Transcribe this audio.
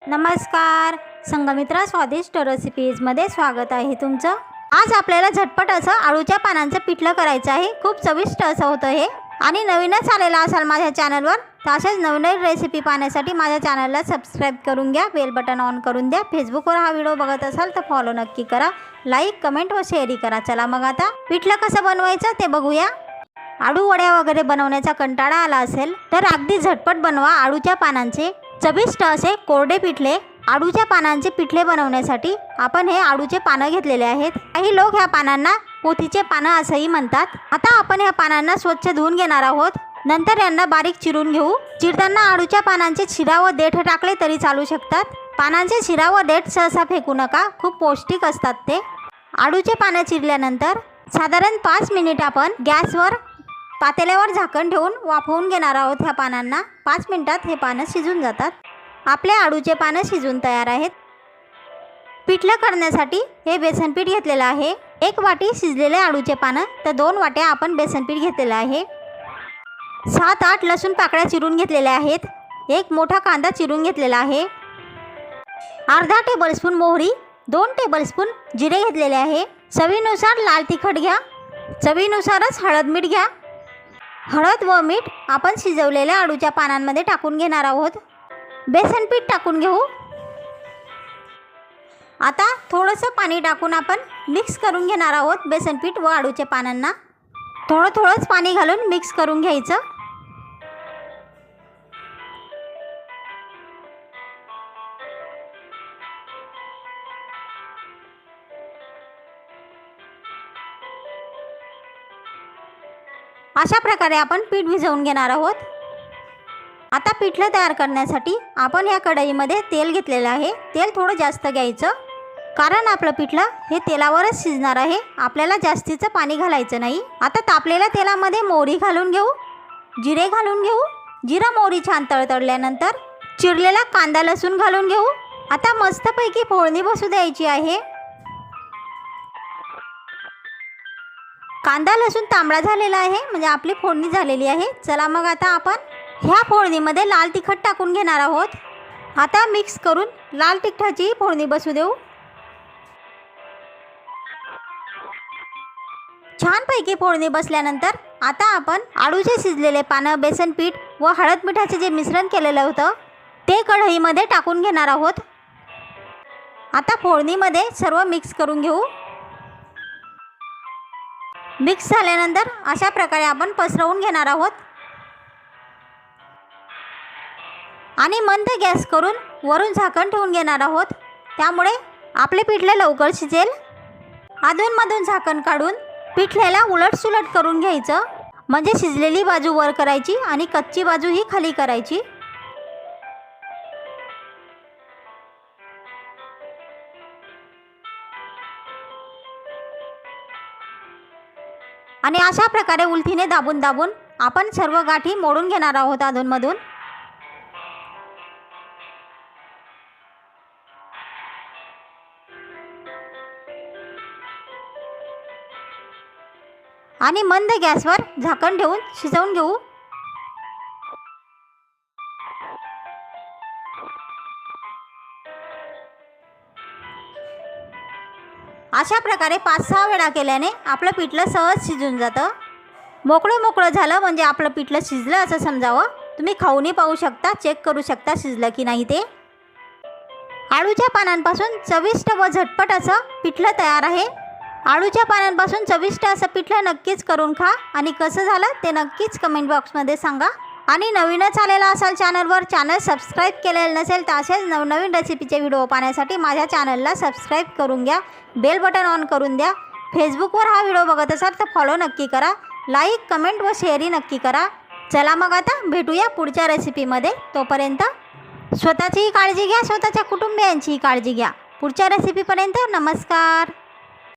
नमस्कार, संघमित्रा स्वादिष्ट रेसिपीजमध्ये स्वागत आहे तुमचं। आज आपल्याला झटपट असं आळूच्या पानांचं पिठलं करायचं आहे। खूप चविष्ट असं होतं हे। आणि नवीनच आलेला असाल माझ्या चॅनलवर तर अशाच नवनवीन रेसिपी पाहण्यासाठी माझ्या चॅनलला सबस्क्राइब करून घ्या, बेल बटन ऑन करून द्या। फेसबुकवर हा व्हिडिओ बघत असाल तर फॉलो नक्की करा, लाईक कमेंट व शेअर करा। चला मग आता पिठलं कसं बनवायचं ते बघूया। आळू वड्या वगैरे बनवण्याचा कंटाळा आला असेल तर अगदी झटपट बनवा आळूच्या पानांचे चविष्ट असे कोरडे पिठले। आळूच्या पानांचे पिठले बनवण्यासाठी आपण हे आळूचे पानं घेतलेले आहेत। काही लोक ह्या पानांना पोथीचे पानं असंही म्हणतात। आता आपण ह्या पानांना स्वच्छ धुवून घेणार आहोत। नंतर यांना बारीक चिरून घेऊ। चिरताना आळूच्या पानांचे शिरा व देठ टाकले तरी चालू शकतात। पानांचे शिरा व देठ सहसा फेकू नका, खूप पौष्टिक असतात ते। आळूचे पानं चिरल्यानंतर साधारण 5 मिनिट आपण गॅसवर पातेल्यावर झाकण ठेवून वाफवून घेणार आहोत। ह्या पानांना 5 मिनिटात हे पानं शिजून जातात। आपले आळूचे पानं शिजून तयार आहेत। पिठलं करण्यासाठी हे बेसन पीठ घेतलेलं आहे। 1 वाटी शिजलेले आळूचे पानं तर 2 वाट्या आपण बेसन पीठ घेतलेलं आहे। 7-8 लसूण पाकळ्या चिरून घेतलेल्या आहेत। 1 मोठा कांदा चिरून घेतलेला आहे। अर्धा टेबलस्पून मोहरी, 2 टेबलस्पून जिरे घेतलेले आहे। चवीनुसार लाल तिखट घ्या, चवीनुसारच हळद मीठ घ्या। हळद व मीठ आपण शिजवलेल्या आळूच्या पानांमध्ये टाकून घेणार आहोत। बेसन पीठ टाकून घेऊ। आता थोडंसं पाणी टाकून आपण मिक्स करून घेणार आहोत बेसन पीठ व आळूच्या पानांना। थोडंच पाणी घालून मिक्स करून घ्यायचं। अशा प्रकारे आपण पीठ भिजवून घेणार आहोत। आता पिठलं तयार करण्यासाठी आपण या कढईमध्ये तेल घेतलेलं आहे। तेल थोडं जास्त घ्यायचं, कारण आपलं पिठलं हे तेलावरच शिजणार आहे। आपल्याला जास्तीचं पाणी घालायचं नाही। आता तापलेल्या तेलामध्ये मोहरी घालून घेऊ, जिरे घालून घेऊ। जिरा मोहरी छान तळतळल्यानंतर चिरलेला कांदा लसूण घालून घेऊ। आता मस्तपैकी फोडणी बसू द्यायची आहे। कांदा लसूण तांबडा झालेला आहे, म्हणजे आपली फोडणी झालेली आहे। चला मग आता आपण ह्या फोडणीमध्ये लाल तिखट टाकून घेणार आहोत। आता मिक्स करून लाल तिखटाची फोडणी बसू देऊ। छानपैकी फोडणी बसल्यानंतर आता आपण आळूचे शिजलेले पानं, बेसन पीठ व हळद मिठाचे जे मिश्रण केलेलं होतं ते कढईमध्ये टाकून घेणार आहोत। आता फोडणीमध्ये सर्व मिक्स करून घेऊ। मिक्स झाल्यानंतर अशा प्रकारे आपण पसरवून घेणार आहोत आणि मंद गॅस करून वरून झाकण ठेवून घेणार आहोत। त्यामुळे आपले पिठले लवकर शिजेल। अधूनमधून झाकण काढून पिठल्याला उलटसुलट करून घ्यायचं, म्हणजे शिजलेली बाजू वर करायची आणि कच्ची बाजू ही खाली करायची। आणि अशा प्रकारे उलथीने दाबून दाबून आपण सर्व गाठी मोडून घेणार आहोत अधूनमधून। आणि मंद गॅसवर झाकण ठेवून शिजवून घेऊ। अशा प्रकारे 5-6 वेळा केल्याने आपलं पिठलं सहज शिजून जातं। मोकळं झालं म्हणजे आपलं पिठलं शिजलं असं समजावं। तुम्ही खाऊनही पाहू शकता, चेक करू शकता शिजलं की नाही ते। आळूच्या पानांपासून चविष्ट व झटपट असं पिठलं तयार आहे। आळूच्या पानांपासून चविष्ट असं पिठलं नक्कीच करून खा आणि कसं झालं ते नक्कीच कमेंट बॉक्समध्ये सांगा। आणि नवीनच आलेला असाल चॅनलवर, चॅनल सबस्क्राईब केलेलं नसेल तर असेच नवनवीन रेसिपीचे व्हिडिओ पाहण्यासाठी माझ्या चॅनलला सबस्क्राईब करून घ्या, बेल बटन ऑन करून द्या। फेसबुकवर हा व्हिडिओ बघत असाल तर फॉलो नक्की करा, लाईक कमेंट व शेअरही नक्की करा। चला मग आता भेटूया पुढच्या रेसिपीमध्ये। तोपर्यंत स्वतःचीही काळजी घ्या, स्वतःच्या कुटुंबियांचीही काळजी घ्या। पुढच्या रेसिपीपर्यंत नमस्कार।